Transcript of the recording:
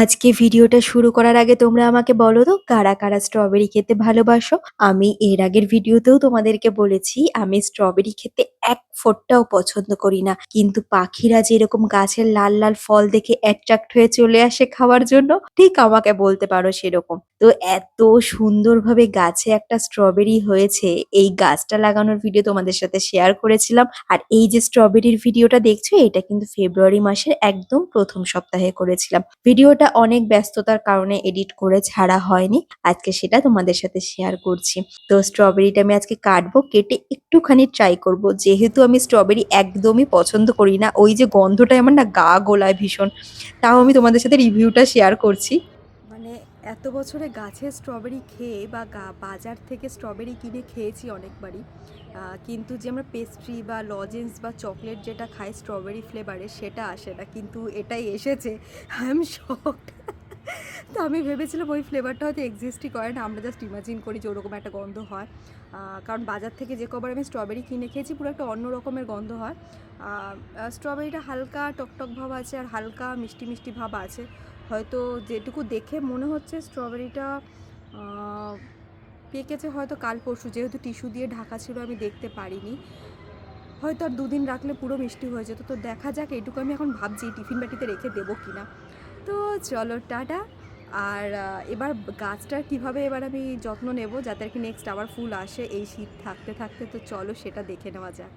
আজকে ভিডিওটা শুরু করার আগে তোমরা আমাকে বলো তো কারা কারা স্ট্রবেরি খেতে ভালোবাসো। আমি এর আগের ভিডিওতেও তোমাদেরকে বলেছি আমি স্ট্রবেরি খেতে এক ফোঁটাও পছন্দ করি না, কিন্তু পাখিরা যেরকম গাছের লাল লাল ফল দেখে অ্যাট্রাক্ট হয়ে চলে আসে খাওয়ার জন্য, ঠিক আমাকে বলতে পারো সেরকম। তো এত সুন্দরভাবে গাছে একটা স্ট্রবেরি হয়েছে, এই গাছটা লাগানোর ভিডিও তোমাদের সাথে শেয়ার করেছিলাম। আর এই যে স্ট্রবেরির ভিডিওটা দেখছো, এটা কিন্তু ফেব্রুয়ারি মাসের একদম প্রথম সপ্তাহে করেছিলাম। ভিডিওটা অনেক ব্যস্ততার কারণে এডিট করে ছাড়া হয়নি, আজকে সেটা তোমাদের সাথে শেয়ার করছি। তো স্ট্রবেরিটা আমি আজকে কাটবো, কেটে একটুখানি ট্রাই করব, যেহেতু আমি স্ট্রবেরি একদমই পছন্দ করি না, ওই যে গন্ধটাই আমার না গা গোলায় ভীষণ। তাও আমি তোমাদের সাথে রিভিউটা শেয়ার করছি। মানে এত বছরে গাছের স্ট্রবেরি খেয়ে বা বাজার থেকে স্ট্রবেরি কিনে খেয়েছি অনেকবারই, কিন্তু যে আমরা পেস্ট্রি বা লজেন্স বা চকলেট যেটা খাই স্ট্রবেরি ফ্লেভারে, সেটা আসে না, কিন্তু এটাই এসেছে। I am shocked. তো আমি ভেবেছিলাম ওই ফ্লেভারটা হয়তো এক্সিস্টই করে না, আমরা জাস্ট ইমাজিন করি যে ওরকম একটা গন্ধ হয়। কারণ বাজার থেকে যে কবার আমি স্ট্রবেরি কিনে খেয়েছি পুরো একটা অন্য রকমের গন্ধ হয়। স্ট্রবেরিটা হালকা টকটক ভাব আছে আর হালকা মিষ্টি মিষ্টি ভাব আছে। হয়তো যেটুকু দেখে মনে হচ্ছে স্ট্রবেরিটা পেকেছে হয়তো কাল পরশু, যেহেতু টিস্যু দিয়ে ঢাকা ছিল আমি দেখতে পারিনি। হয়তো আর দুদিন রাখলে পুরো মিষ্টি হয়ে যেত। তো দেখা যাক, এইটুকু আমি এখন ভাবছি টিফিন বাটিতে রেখে দেবো কিনা। তো চলো টাটা। আর এবার গাছটার কীভাবে এবার আমি যত্ন নেব যাতে আর কি নেক্সট আবার ফুল আসে এই শীত থাকতে থাকতে, তো চলো সেটা দেখে নেওয়া যাক।